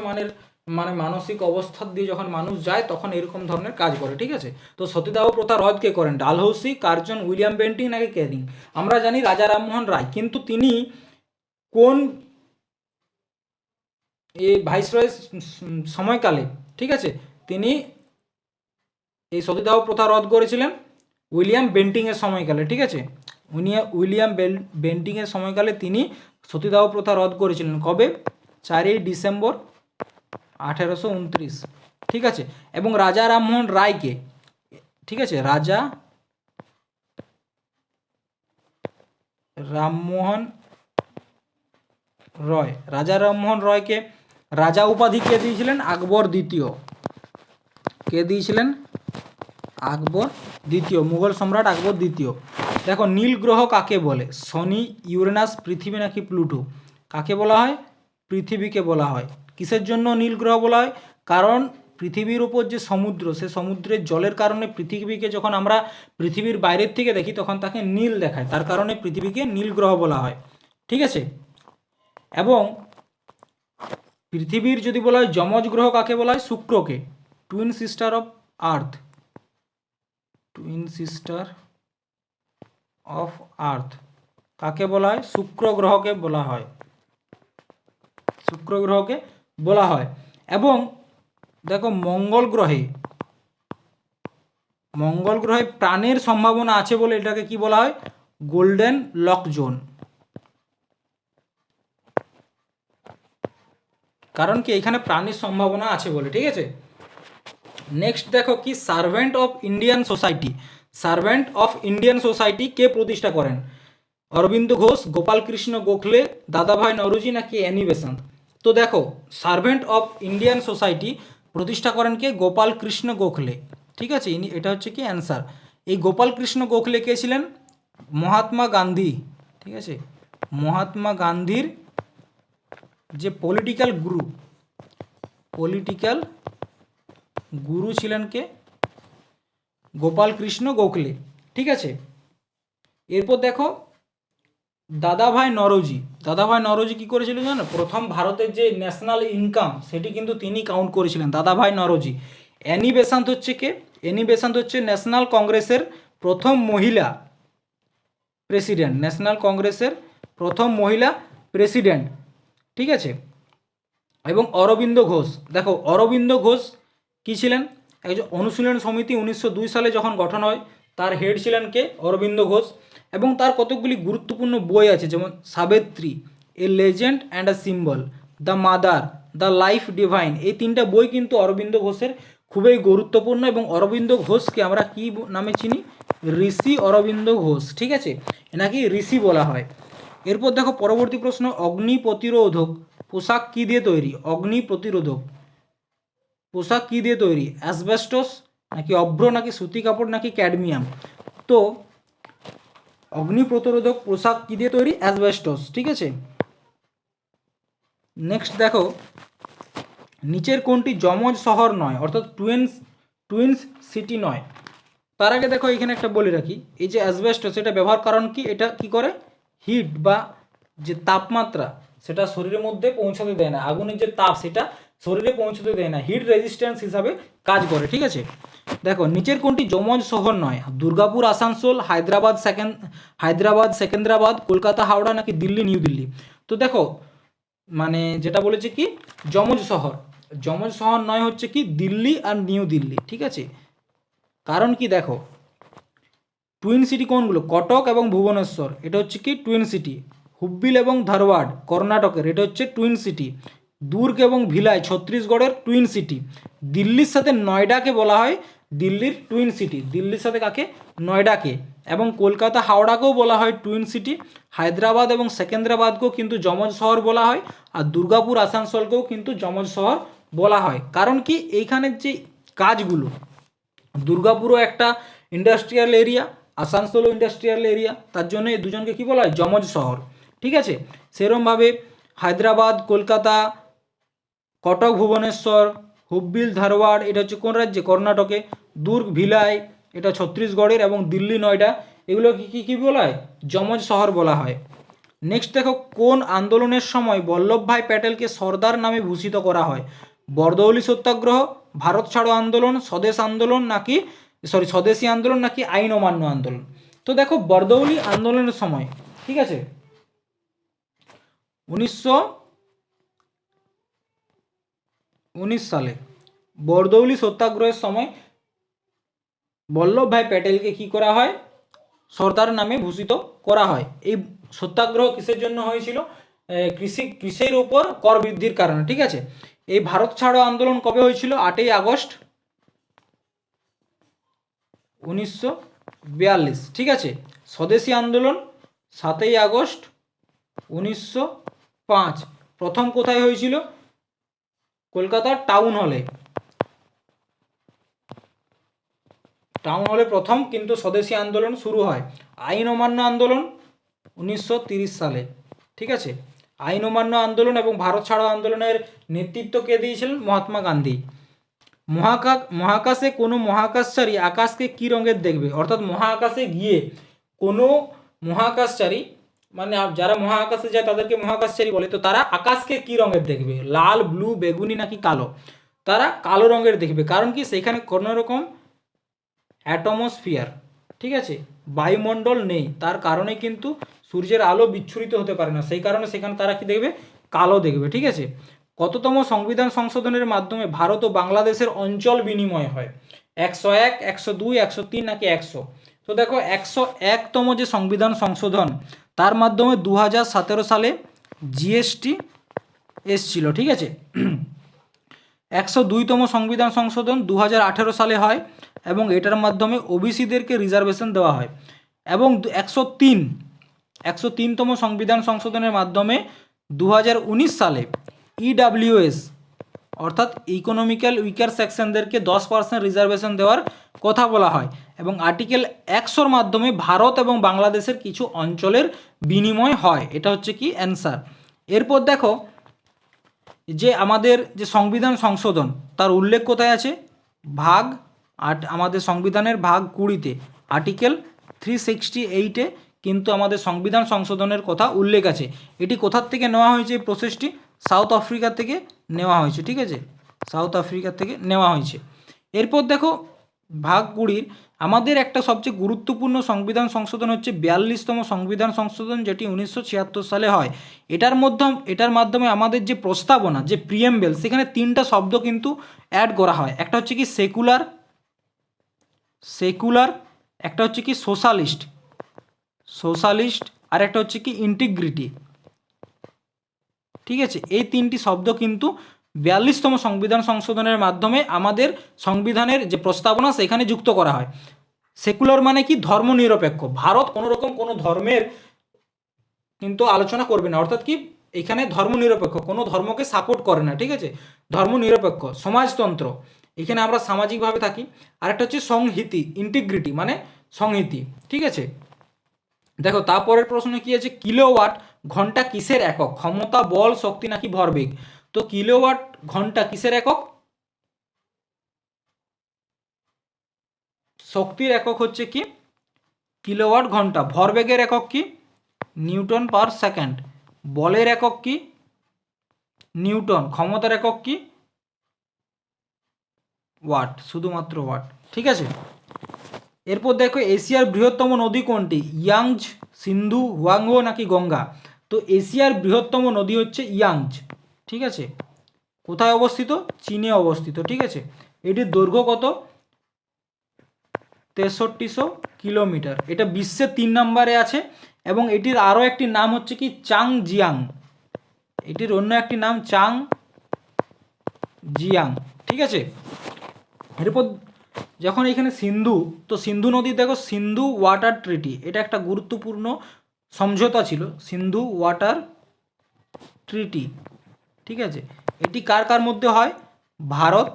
Speaker 1: মানসিক অবস্থা দিয়ে যখন মানুষ যায় তখন এরকম ধরনের কাজ করে, ঠিক আছে। তো সতীদাহ প্রথা রদ কে করেন? ডালহৌসি, কার্জন, উইলিয়াম বেন্টিং নাকি ক্যানিং? আমরা জানি রাজা রামমোহন রায়, কিন্তু তিনি কোন এই ভাইসরয়ের সময়কালে, ঠিক আছে, তিনি এই সতীদাহ প্রথা রদ করেছিলেন উইলিয়াম বেন্টিংয়ের সময়কালে, ঠিক আছে। উইলিয়াম বেন্টিংয়ের সময়কালে তিনি সতীদাহ প্রথা রদ করেছিলেন। কবে? 4ই ডিসেম্বর 1829, ঠিক আছে। এবং রাজা রামমোহন রায়কে, ঠিক আছে, রাজা রামমোহন রয়কে রাজা উপাধি কে দিয়েছিলেন? আকবর দ্বিতীয়। কে দিয়েছিলেন? আকবর দ্বিতীয়, মুঘল সম্রাট আকবর দ্বিতীয়। দেখো নীল গ্রহ কাকে বলে? শনি, ইউরেনাস, পৃথিবী নাকি প্লুটো? কাকে বলা হয়? পৃথিবীকে বলা হয়। কিসের জন্য নীল গ্রহ বলা হয়? কারণ পৃথিবীর উপর যে সমুদ্র, সে সমুদ্রের জলের কারণে পৃথিবীকে যখন আমরা পৃথিবীর বাইরের থেকে দেখি তখন তাকে নীল দেখায়, তার কারণে পৃথিবীকে নীল গ্রহ বলা হয়, ঠিক আছে। এবং পৃথিবীর যদি বলা হয় যমজ গ্রহ কাকে বলা হয়? শুক্রকে, twin sister of Earth, twin sister of Earth কাকে বলা হয়? শুক্র গ্রহকে বলা হয়, শুক্র গ্রহকে বলা হয়। এবং দেখো মঙ্গল গ্রহে প্রাণের সম্ভাবনা আছে বলে এটাকে কি বলা হয়? Golden lock zone. কারণ কি এখানে প্রাণীর সম্ভাবনা আছে বলে, ঠিক আছে। নেক্সট দেখো কি servant of Indian society, servant of Indian society কে প্রতিষ্ঠা করেন? অরবিন্দ ঘোষ, গোপাল কৃষ্ণ গোখলে, দাদাভাই নওরোজি নাকি অ্যানি বেসান্ত? তো দেখো সার্ভেন্ট অফ ইন্ডিয়ান সোসাইটি প্রতিষ্ঠা করেন কে? গোপাল কৃষ্ণ গোখলে, ঠিক আছে। এটা হচ্ছে কি অ্যান্সার। এই গোপাল কৃষ্ণ গোখলে কে ছিলেন? মহাত্মা গান্ধী, ঠিক আছে। মহাত্মা গান্ধীর যে পলিটিক্যাল গুরু ছিলেন কে? গোপাল কৃষ্ণ গোখলে, ঠিক আছে। এরপর দেখো দাদাভাই নওরোজি কি করেছিলেন জানো? প্রথম ভারতের যে ন্যাশনাল ইনকাম সেটি কিন্তু তিনি কাউন্ট করেছিলেন, দাদাভাই নওরোজি। অ্যানি বেসান্ত হচ্ছে কে? অ্যানি বেসান্ত হচ্ছে ন্যাশনাল কংগ্রেসের প্রথম মহিলা প্রেসিডেন্ট, ন্যাশনাল কংগ্রেসের প্রথম মহিলা প্রেসিডেন্ট, ঠিক আছে। এবং অরবিন্দ ঘোষ, দেখো অরবিন্দ ঘোষ কী ছিলেন? একজন অনুশীলন সমিতি 1902 সালে যখন গঠন হয় তার হেড ছিলেন কে? অরবিন্দ ঘোষ। এবং তার কতকগুলি গুরুত্বপূর্ণ বই আছে, যেমন Savitri, a legend and a symbol, the mother, the life divine. এই তিনটা বই কিন্তু অরবিন্দ ঘোষের খুবই গুরুত্বপূর্ণ। এবং অরবিন্দ ঘোষকে আমরা কি নামে চিনি? ঋষি অরবিন্দ ঘোষ, ঠিক আছে। এনাকে ঋষি বলা হয়। এরপর দেখো পরবর্তী প্রশ্ন, অগ্নি প্রতিরোধক পোশাক কী দিয়ে তৈরি? অগ্নি প্রতিরোধক পোশাক কী দিয়ে তৈরি? অ্যাসবেস্টস নাকি অভ্র নাকি সুতি কাপড় নাকি ক্যাডমিয়াম? তো অগ্নি প্রতিরোধক পোশাক কী দিয়ে তৈরি? অ্যাসবেস্টস, ঠিক আছে। নেক্সট দেখো নিচের কোনটি যমজ শহর নয়, অর্থাৎ টুইন্স সিটি নয়? তার আগে দেখো এখানে একটা বলে রাখি, এই যে অ্যাসবেস্টস এটা ব্যবহার কারণ কি? এটা কি করে? হিট বা যে তাপমাত্রা সেটা শরীরের মধ্যে পৌঁছাতে দেয় না, আগুনের যে তাপ সেটা শরীরে পৌঁছাতে দেয় না, হিট রেজিস্ট্যান্স হিসাবে কাজ করে, ঠিক আছে। দেখো নিচের কোনটি যমজ শহর নয়? দুর্গাপুর আসানসোল, হায়দ্রাবাদ সেকেন্দ্রাবাদ, কলকাতা হাওড়া নাকি দিল্লি নিউ দিল্লি? তো দেখো মানে যেটা বলেছে কি যমজ শহর নয় হচ্ছে কি দিল্লি আর নিউ দিল্লি, ঠিক আছে। কারণ কি দেখো টুইন সিটি কোনগুলো? কটক এবং ভুবনেশ্বর, এটা হচ্ছে কি টুইন সিটি। হুব্বিল এবং ধারওয়াড় কর্ণাটকের, এটা হচ্ছে টুইন সিটি। দুর্গ এবং ভিলাই ছত্তিশগড়ের টুইন সিটি। দিল্লির সাথে নয়ডাকে বলা হয় দিল্লির টুইন সিটি, দিল্লির সাথে কাকে? নয়ডাকে। এবং কলকাতা হাওড়াকেও বলা হয় টুইন সিটি। হায়দ্রাবাদ এবং সেকেন্দ্রাবাদকেও কিন্তু যমজ শহর বলা হয়। আর দুর্গাপুর আসানসোলকেও কিন্তু যমজ শহর বলা হয়। কারণ কি এইখানের যে কাজগুলো, দুর্গাপুরও একটা ইন্ডাস্ট্রিয়াল এরিয়া, আসানসোলও ইন্ডাস্ট্রিয়াল এরিয়া, তার জন্য এই দুজনকে কী বলা হয়? যমজ শহর, ঠিক আছে। সেরমভাবে হায়দ্রাবাদ, কলকাতা, কটক, ভুবনেশ্বর, হুব্বিল, ধারওয়াড় এটা হচ্ছে কোন রাজ্যে? কর্ণাটকে। দুর্গ, ভিলাই এটা ছত্তিশগড়ের। এবং দিল্লি, নয়ডা এগুলো কী বলা হয়? যমজ শহর বলা হয়। নেক্সট দেখো কোন আন্দোলনের সময় বল্লভভাই প্যাটেলকে সর্দার নামে ভূষিত করা হয়? বরদৌলি সত্যাগ্রহ, ভারত ছাড়ো আন্দোলন, স্বদেশী আন্দোলন নাকি আইন অমান্য আন্দোলন? তো দেখো বরদৌলি আন্দোলনের সময়, ঠিক আছে, 1919 সালে বরদৌলি সত্যাগ্রহের সময় বল্লভভাই প্যাটেলকে কি করা হয়? সর্দার নামে ভূষিত করা হয়। এই সত্যাগ্রহ কিসের জন্য হয়েছিল? কৃষির উপর কর বৃদ্ধির কারণে, ঠিক আছে। এই ভারত ছাড়ো আন্দোলন কবে হয়েছিল? 8ই আগস্ট 1942, ঠিক আছে। স্বদেশী আন্দোলন 7ই আগস্ট 1905। প্রথম কোথায় হয়েছিল? কলকাতার টাউন হলে প্রথম কিন্তু স্বদেশী আন্দোলন শুরু হয়। আইন অমান্য আন্দোলন 1930 সালে, ঠিক আছে। আইন অমান্য আন্দোলন এবং ভারত ছাড়ো আন্দোলনের নেতৃত্ব কে দিয়েছিলেন? মহাত্মা গান্ধী। মহাকাশে কোনো মহাকাশচারী আকাশকে কী রঙের দেখবে? অর্থাৎ মহাকাশে গিয়ে কোনো মহাকাশচারী, মানে যারা মহাকাশে যায় তাদেরকে মহাকাশচারী বলে, তো তারা আকাশকে কী রঙের দেখবে? লাল, ব্লু, বেগুনি নাকি কালো? তারা কালো রঙের দেখবে। কারণ কি সেখানে কোনো রকম অ্যাটমসফিয়ার, ঠিক আছে, বায়ুমণ্ডল নেই, তার কারণে কিন্তু সূর্যের আলো বিচ্ছুরিত হতে পারে না, সেই কারণে সেখানে তারা কি দেখবে, কালো দেখবে, ঠিক আছে। কততম সংবিধান সংশোধনের মাধ্যমে ভারত ও বাংলাদেশের অঞ্চল বিনিময় হয়? 101, 102, 103 নাকি 100? তো দেখো 101তম যে সংবিধান সংশোধন, তার মাধ্যমে 2017 সালে জিএসটি এসছিল, ঠিক আছে। 102তম সংবিধান সংশোধন 2018 সালে হয় এবং এটার মাধ্যমে ওবিসিদেরকে রিজার্ভেশন দেওয়া হয়। এবং 103তম সংবিধান সংশোধনের মাধ্যমে 2019 সালে ইডাব্লিউএস অর্থাৎ ইকোনমিক্যাল উইকার সেকশনদেরকে 10% রিজার্ভেশন দেওয়ার কথা বলা হয় এবং আর্টিকেল 100-র মাধ্যমে ভারত এবং বাংলাদেশের কিছু অঞ্চলের বিনিময় হয়। এটা হচ্ছে কি অ্যান্সার। এরপর দেখো যে আমাদের যে সংবিধান সংশোধন তার উল্লেখ কোথায় আছে, ভাগ আমাদের সংবিধানের ভাগ 20-তে আর্টিকেল 368-এ কিন্তু আমাদের সংবিধান সংশোধনের কথা উল্লেখ আছে। এটি কোথার থেকে নেওয়া হয়েছে এই প্রসেসটি? সাউথ আফ্রিকা থেকে নেওয়া হয়েছে, ঠিক আছে, সাউথ আফ্রিকা থেকে নেওয়া হয়েছে। এরপর দেখো ভাগ 20 আমাদের একটা সবচেয়ে গুরুত্বপূর্ণ সংবিধান সংশোধন হচ্ছে 42তম সংবিধান সংশোধন, যেটি 1976 সালে হয়। এটার মাধ্যমে আমাদের যে প্রস্তাবনা, যে প্রিএমবেল, সেখানে 3টা শব্দ কিন্তু অ্যাড করা হয়। একটা হচ্ছে কি সেকুলার, একটা হচ্ছে কি সোশ্যালিস্ট, আর একটা হচ্ছে কি ইন্টিগ্রিটি, ঠিক আছে। এই 3টি শব্দ কিন্তু 42তম সংবিধান সংশোধনের মাধ্যমে আমাদের সংবিধানের যে প্রস্তাবনা সেখানে যুক্ত করা হয়। সেকুলার মানে কি, ধর্মনিরপেক্ষ, ভারত কোনোরকম কোনো ধর্মের কিন্তু আলোচনা করবে না, অর্থাৎ কি এখানে ধর্মনিরপেক্ষ, কোনো ধর্মকে সাপোর্ট করে না, ঠিক আছে, ধর্মনিরপেক্ষ। সমাজতন্ত্র, এখানে আমরা সামাজিকভাবে থাকি। আরেকটা হচ্ছে সংহিতি, ইন্টিগ্রিটি মানে সংহিতি, ঠিক আছে। দেখো তারপরের প্রশ্নে কি আছে, কিলোওয়াট ঘন্টা কিসের একক? ক্ষমতা, বল, শক্তি নাকি ভরবেগ? তো কিলোওয়াট ঘন্টা কিসের একক? শক্তির একক হচ্ছে কি কিলোওয়াট ঘন্টা। ভরবেগের একক কি? Newton per second. বলের একক কি? নিউটন। ক্ষমতার একক কি? ওয়াট, শুধুমাত্র ওয়াট, ঠিক আছে। এরপর দেখো এশিয়ার বৃহত্তম নদী কোনটি? ইয়াংজ, সিন্ধু, হুয়াংহো নাকি গঙ্গা? তো এশিয়ার বৃহত্তম নদী হচ্ছে ইয়াংজ, ঠিক আছে। কোথায় অবস্থিত? চীনে অবস্থিত, ঠিক আছে। এটির দৈর্ঘ্য কত? 6300 কিলোমিটার। এটা বিশ্বের 3 নম্বরে আছে এবং এটির আরও একটি নাম হচ্ছে কি চাংজিয়াং। এটির অন্য একটি নাম চাংজিয়াং, ঠিক আছে। এরপর যখন এখানে সিন্ধু, তো সিন্ধু নদী দেখো সিন্ধু ওয়াটার ট্রিটি, এটা একটা গুরুত্বপূর্ণ সমঝোতা ছিল, সিন্ধু ওয়াটার ট্রিটি, ঠিক আছে। এটি কার কার মধ্যে হয়? ভারত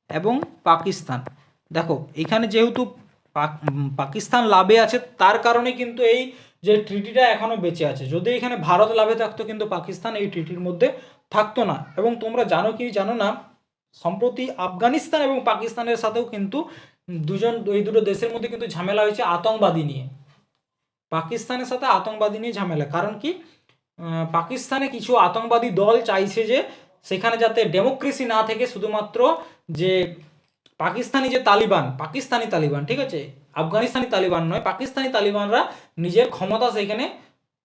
Speaker 1: এবং পাকিস্তান। দেখো এখানে যেহেতু পাকিস্তান লাভে আছে, তার কারণে কিন্তু এই যে ট্রিটিটা এখনও বেঁচে আছে। যদি এখানে ভারত লাভে থাকতো কিন্তু পাকিস্তান এই ট্রিটির মধ্যে থাকতো না। এবং তোমরা জানো কি জানো না, সম্প্রতি আফগানিস্তান এবং পাকিস্তানের সাথেও কিন্তু এই দুটো দেশের মধ্যে কিন্তু ঝামেলা হয়েছে আতঙ্কবাদী নিয়ে। পাকিস্তানের সাথে আতঙ্কবাদী নিয়ে ঝামেলা, কারণ কি পাকিস্তানে কিছু আতঙ্কবাদী দল চাইছে যে সেখানে যাতে ডেমোক্রেসি না থেকে শুধুমাত্র যে পাকিস্তানি তালিবান, ঠিক আছে, আফগানিস্তানি তালিবান নয়, পাকিস্তানি তালিবানরা নিজের ক্ষমতা সেখানে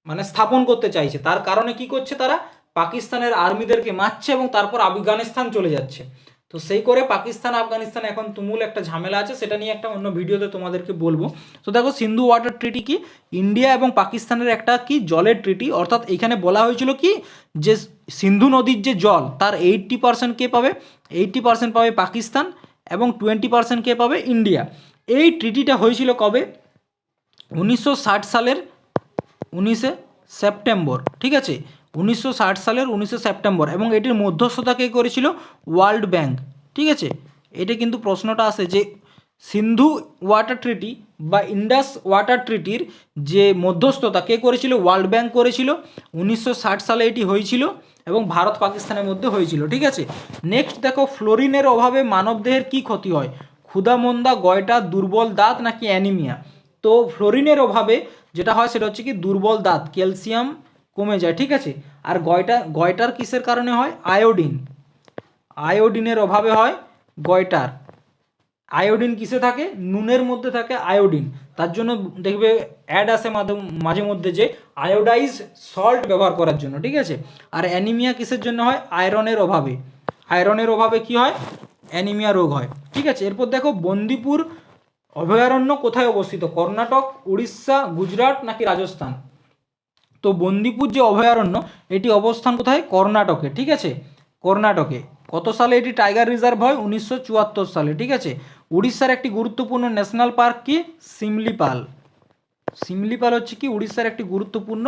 Speaker 1: মানে স্থাপন করতে চাইছে। তার কারণে কি করছে, তারা পাকিস্তানের আর্মিদেরকে মারছে এবং তারপর আফগানিস্তান চলে যাচ্ছে। তো সেই করে পাকিস্তান আফগানিস্তান এখন তুমুল একটা ঝামেলা আছে, সেটা নিয়ে একটা অন্য ভিডিওতে তোমাদেরকে বলবো। তো দেখো সিন্ধু ওয়াটার ট্রিটি কি, ইন্ডিয়া এবং পাকিস্তানের একটা কি জলের ট্রিটি। অর্থাৎ এখানে বলা হয়েছিল কি যে সিন্ধু নদীর যে জল তার 80% কে পাবে? 80% পাবে পাকিস্তান এবং 20% কে পাবে? ইন্ডিয়া। এই ট্রিটিটা হয়েছিল কবে? 1960 সালের 19শে সেপ্টেম্বর, ঠিক আছে, 1960 সালের 19শে সেপ্টেম্বর। এবং এটির মধ্যস্থতা কে করেছিল? ওয়ার্ল্ড ব্যাংক, ঠিক আছে। এটা কিন্তু প্রশ্নটা আসে যে সিন্ধু ওয়াটার ট্রিটি বা ইন্ডাস ওয়াটার ট্রিটির যে মধ্যস্থতা কে করেছিল? ওয়ার্ল্ড ব্যাংক করেছিল। 1960 সালে এটি হয়েছিল এবং ভারত পাকিস্তানের মধ্যে হয়েছিল, ঠিক আছে। নেক্সট দেখো ফ্লোরিনের অভাবে মানবদেহের কি ক্ষতি হয়? ক্ষুধামন্দা, গয়টা, দুর্বল দাঁত নাকি অ্যানিমিয়া? তো ফ্লোরিনের অভাবে যেটা হয় সেটা হচ্ছে কি দুর্বল দাঁত, ক্যালসিয়াম কমে যায়, ঠিক আছে। আর গয়টার কিসের কারণে হয়? আয়োডিনের অভাবে হয় গয়টার। আয়োডিন কিসে থাকে? নুনের মধ্যে থাকে আয়োডিন। তার জন্য দেখবে অ্যাড আসে মাঝে মধ্যে যে আয়োডাইজ সল্ট ব্যবহার করার জন্য, ঠিক আছে। আর অ্যানিমিয়া কিসের জন্য হয়? আয়রনের অভাবে। আয়রনের অভাবে কি হয়? অ্যানিমিয়া রোগ হয়, ঠিক আছে। এরপর দেখো বন্দিপুর অভয়ারণ্য কোথায় অবস্থিত? কর্ণাটক, উড়িষ্যা, গুজরাট নাকি রাজস্থান? তো বন্দিপুর যে অভয়ারণ্য, এটি অবস্থান কোথায়? কর্ণাটকে, ঠিক আছে, কর্ণাটকে। কত সালে এটি টাইগার রিজার্ভ হয়? 1974 সালে, ঠিক আছে। উড়িষ্যার একটি গুরুত্বপূর্ণ ন্যাশনাল পার্ক কি? সিমলিপাল। সিমলিপাল হচ্ছে কি উড়িষ্যার একটি গুরুত্বপূর্ণ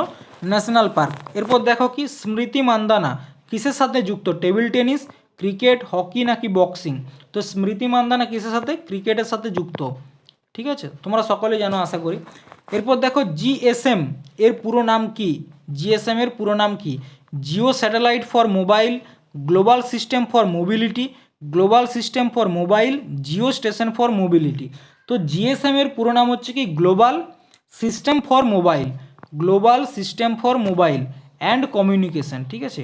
Speaker 1: ন্যাশনাল পার্ক। এরপর দেখো কি স্মৃতি মান্দানা কিসের সাথে যুক্ত? টেবিল টেনিস, ক্রিকেট, হকি নাকি বক্সিং? তো স্মৃতি মান্দানা কিসের সাথে? ক্রিকেটের সাথে যুক্ত, ঠিক আছে, তোমরা সকলে জানো আশা করি। এরপর দেখো জিএসএম এর পুরো নাম কি? জিএসএম এর পুরো নাম কি? Jio satellite for mobile, global system for mobility, global system for mobile, Jio station for mobility. তো জিএসএম এর পুরো নাম হচ্ছে কি global system for mobile, global system for mobile and communication, ঠিক আছে,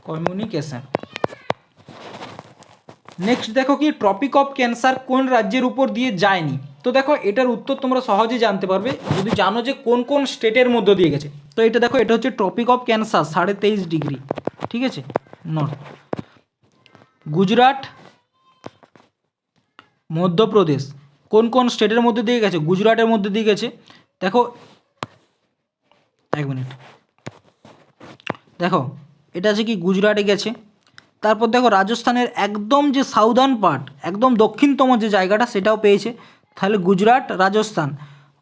Speaker 1: কমিউনিকেশন। নেক্সট দেখো কি ট্রপিক অফ ক্যান্সার কোন রাজ্যের উপর দিয়ে যায়নি? তো দেখো এটার উত্তর তোমরা সহজে জানতে পারবে যদি জানো যে কোন কোন স্টেটের মধ্যে দিয়ে গেছে। তো এটা দেখো, এটা হচ্ছে ট্রপিক অফ ক্যান্সার 23.5°, ঠিক আছে, নর্থ। গুজরাট, মধ্যপ্রদেশ, কোন কোন স্টেটের মধ্যে দিয়ে গেছে? গুজরাটের মধ্যে দিয়ে গেছে। দেখো এক মিনিট, দেখো এটা আছে কি গুজরাটে গেছে। তারপর দেখো রাজস্থানের একদম যে সাউদার্ন পার্ট, একদম দক্ষিণতম যে জায়গাটা, সেটাও পেয়েছে। তাহলে গুজরাট, রাজস্থান,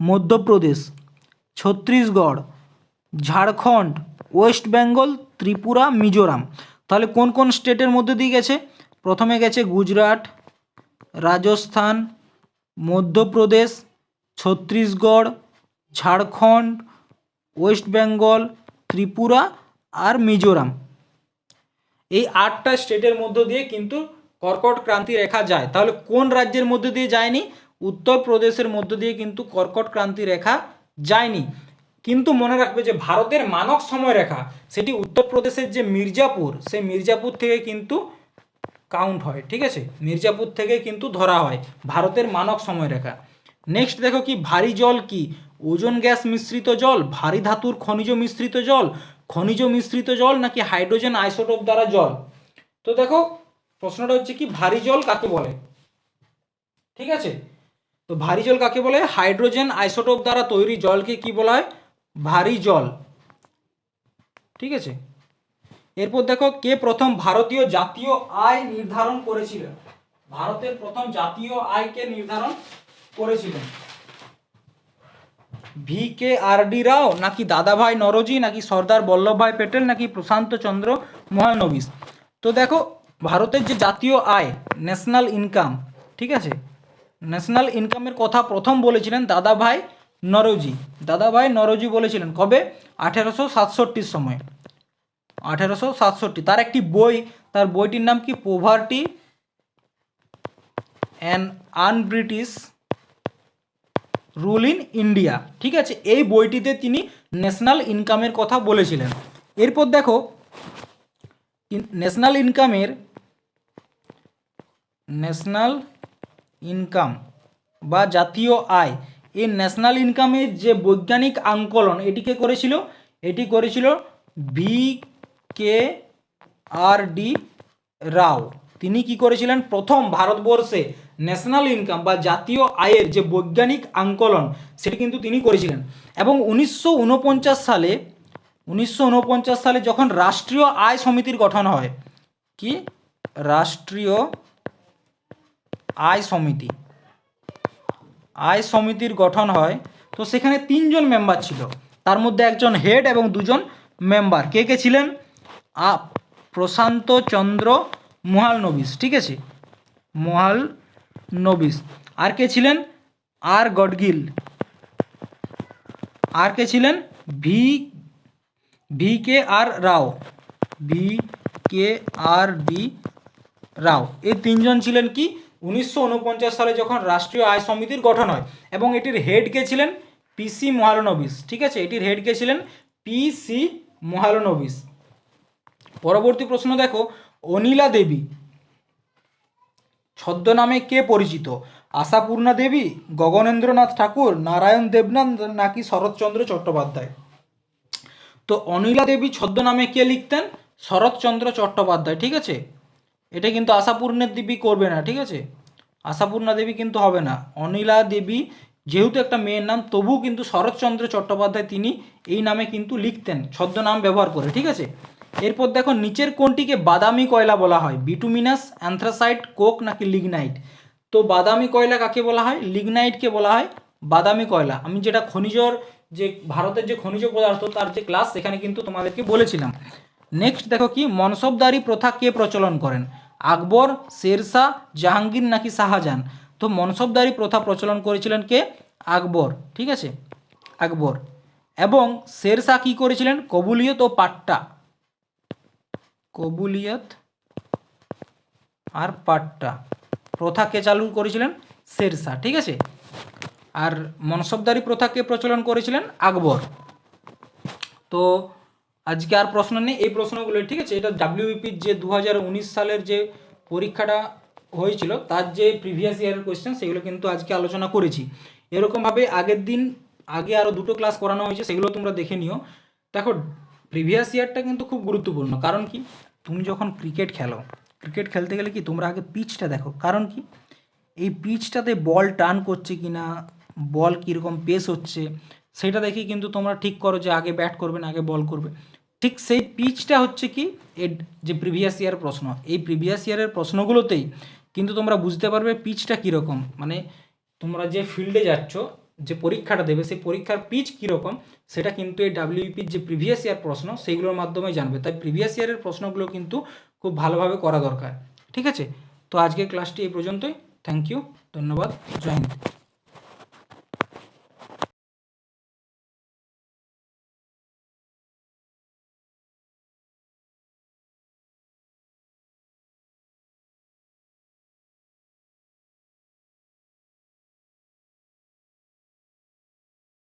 Speaker 1: মধ্যপ্রদেশ, ছত্তিশগড়, ঝাড়খণ্ড, ওয়েস্ট বেঙ্গল, ত্রিপুরা, মিজোরাম। তাহলে কোন কোন স্টেটের মধ্যে দিয়ে গেছে? প্রথমে গেছে গুজরাট, রাজস্থান, মধ্যপ্রদেশ, ছত্তিশগড়, ঝাড়খণ্ড, ওয়েস্ট বেঙ্গল, ত্রিপুরা আর মিজোরাম। এই 8টা স্টেটের মধ্য দিয়ে কিন্তু কর্কট ক্রান্তি রেখা যায়। তাহলে কোন রাজ্যের মধ্যে দিয়ে যায়নি? উত্তরপ্রদেশের মধ্য দিয়ে কিন্তু কর্কট ক্রান্তি রেখা যায়নি। কিন্তু মনে রাখবে যে ভারতের মানক সময়রেখা সেটি উত্তরপ্রদেশের যে মির্জাপুর, সেই মির্জাপুর থেকে কিন্তু কাউন্ট হয়, ঠিক আছে, মির্জাপুর থেকে কিন্তু ধরা হয় ভারতের মানক সময়রেখা। নেক্সট দেখো কি ভারী জল কি? ওজোন গ্যাস মিশ্রিত জল, ভারী ধাতুর খনিজ মিশ্রিত জল, খনিজ মিশ্রিত জল নাকি হাইড্রোজেন আইসোটোপ দ্বারা জল? তো দেখো প্রশ্নটা হচ্ছে কি ভারী জল কাকে বলে, ঠিক আছে। তো ভারী জল কাকে বলে? হাইড্রোজেন আইসোটোপ দ্বারা তৈরি জলকে কি বলা হয়? ভারী জল, ঠিক আছে। এরপর দেখো কে প্রথম ভারতীয় জাতীয় আয় নির্ধারণ করেছিলেন? ভারতের প্রথম জাতীয় আয়কে নির্ধারণ করেছিলেন? VKRD রাও নাকি দাদাভাই নরোজি নাকি সর্দার বল্লভভাই প্যাটেল নাকি প্রশান্ত চন্দ্র মহালনবিশ? তো দেখো ভারতের যে জাতীয় আয়, ন্যাশনাল ইনকাম, ঠিক আছে, ন্যাশনাল ইনকামের কথা প্রথম বলেছিলেন দাদাভাই নরোজি। দাদাভাই নরোজি বলেছিলেন কবে? 1867 সময়, 1867। তার একটি বই, তার বইটির নাম কি? Poverty and un-British rule in India, ঠিক আছে। এই বইটিতে তিনি ন্যাশনাল ইনকামের কথা বলেছিলেন। এরপর দেখো ন্যাশনাল ইনকাম বা জাতীয় আয়, এই ন্যাশনাল ইনকামের যে বৈজ্ঞানিক আঙ্কলন, এটিকে করেছিল, এটি করেছিল VKRD রাও। তিনি কি করেছিলেন? প্রথম ভারতবর্ষে ন্যাশনাল ইনকাম বা জাতীয় আয়ের যে বৈজ্ঞানিক আঙ্কলন, সেটি কিন্তু তিনি করেছিলেন। এবং 1949 সালে যখন রাষ্ট্রীয় আয় সমিতির গঠন হয়, কি রাষ্ট্রীয় আয় সমিতির গঠন হয়, তো সেখানে 3জন মেম্বার ছিল, তার মধ্যে একজন হেড এবং 2জন মেম্বার। কে কে ছিলেন? প্রশান্ত চন্দ্র মহালনবিশ, ঠিক আছে, মহালনবিশ। আর কে ছিলেন? গডগিল। আর কে ছিলেন? VKR রাও, VKRD রাও। এই 3জন ছিলেন কি 1949 সালে যখন রাষ্ট্রীয় আয় সমিতির গঠন হয়। এবং এটির হেড কে ছিলেন? PC মহালনবিশ, ঠিক আছে, এটির হেড কে ছিলেন? PC মহালনবিশ। পরবর্তী প্রশ্ন দেখো অনিলা দেবী ছদ্মনামে কে পরিচিত? আশাপূর্ণা দেবী, গগনেন্দ্রনাথ ঠাকুর, নারায়ণ দেবনাথ নাকি শরৎচন্দ্র চট্টোপাধ্যায়? তো অনিলা দেবী ছদ্মনামে কে লিখতেন? শরৎচন্দ্র চট্টোপাধ্যায়, ঠিক আছে। এটা কিন্তু আশাপূর্ণা দেবী করবে না, ঠিক আছে, আশাপূর্ণা দেবী কিন্তু হবে না। অনিলা দেবী যেহেতু একটা মেয়ের নাম, তবুও কিন্তু শরৎচন্দ্র চট্টোপাধ্যায় তিনি এই নামে কিন্তু লিখতেন ছদ্মনাম ব্যবহার করে, ঠিক আছে। এরপর দেখো নিচের কোনটিকে বাদামি কয়লা বলা হয়? বিটুমিনাস, অ্যান্থ্রাসাইট, কোক নাকি লিগনাইট? তো বাদামি কয়লা কাকে বলা হয়? লিগনাইটকে বলা হয় বাদামি কয়লা। আমি যেটা খনিজর যে ভারতের যে খনিজ পদার্থ তার যে ক্লাস সেখানে কিন্তু তোমাদেরকে বলেছিলাম। নেক্সট দেখো কি মনসবদারি প্রথা কে প্রচলন করেন? আকবর, শেরশাহ, জাহাঙ্গীর নাকি শাহজাহান? তো মনসবদারি প্রথা প্রচলন করেছিলেন কে? আকবর, ঠিক আছে, আকবর। এবং শেরশাহ কি করেছিলেন? কবুলিয়ত ও পাট্টা, কবুলিয়ত আর পাট্টা প্রথা কে চালু করেছিলেন? শেরশাহ, ঠিক আছে। আর মনসবদারি প্রথা কে প্রচলন করেছিলেন? আকবর। তো আজকে আর প্রশ্ন নেই, এই প্রশ্নগুলো, ঠিক আছে। এটা ডাব্লিউবিপির যে 2019 সালের যে পরীক্ষাটা হয়েছিল তার যে প্রিভিয়াস ইয়ারের কোয়েশ্চেন সেগুলো কিন্তু আজকে আলোচনা করেছি। এরকমভাবে আগের দিন আগে আরও দুটো ক্লাস করানো হয়েছে, সেগুলো তোমরা দেখে নিও। দেখো প্রিভিয়াস ইয়ারটা কিন্তু খুব গুরুত্বপূর্ণ। কারণ কি, তুমি যখন ক্রিকেট খেলো, ক্রিকেট খেলতে গেলে কি তোমরা আগে পিচটা দেখো। কারণ কি, এই পিচটাতে বল টার্ন করছে কি না, বল কীরকম পেস হচ্ছে, সেটা দেখে কিন্তু তোমরা ঠিক করো যে আগে ব্যাট করবে না আগে বল করবে। ঠিক সেই পিচটা হচ্ছে কি এর যে প্রিভিয়াস ইয়ার প্রশ্ন, এই প্রিভিয়াস ইয়ারের প্রশ্নগুলোতেই কিন্তু তোমরা বুঝতে পারবে পিচটা কীরকম, মানে তোমরা যে ফিল্ডে যাচ্ছ, যে পরীক্ষাটা দেবে সেই পরীক্ষার পিচ কীরকম সেটা কিন্তু এই ডাব্লিউপির যে প্রিভিয়াস ইয়ার প্রশ্ন সেইগুলোর মাধ্যমে জানবে। তাই প্রিভিয়াস ইয়ারের প্রশ্নগুলো কিন্তু খুব ভালোভাবে করা দরকার, ঠিক আছে। তো আজকের ক্লাসটি এই পর্যন্তই। থ্যাংক ইউ, ধন্যবাদ, জয় হিন্দ।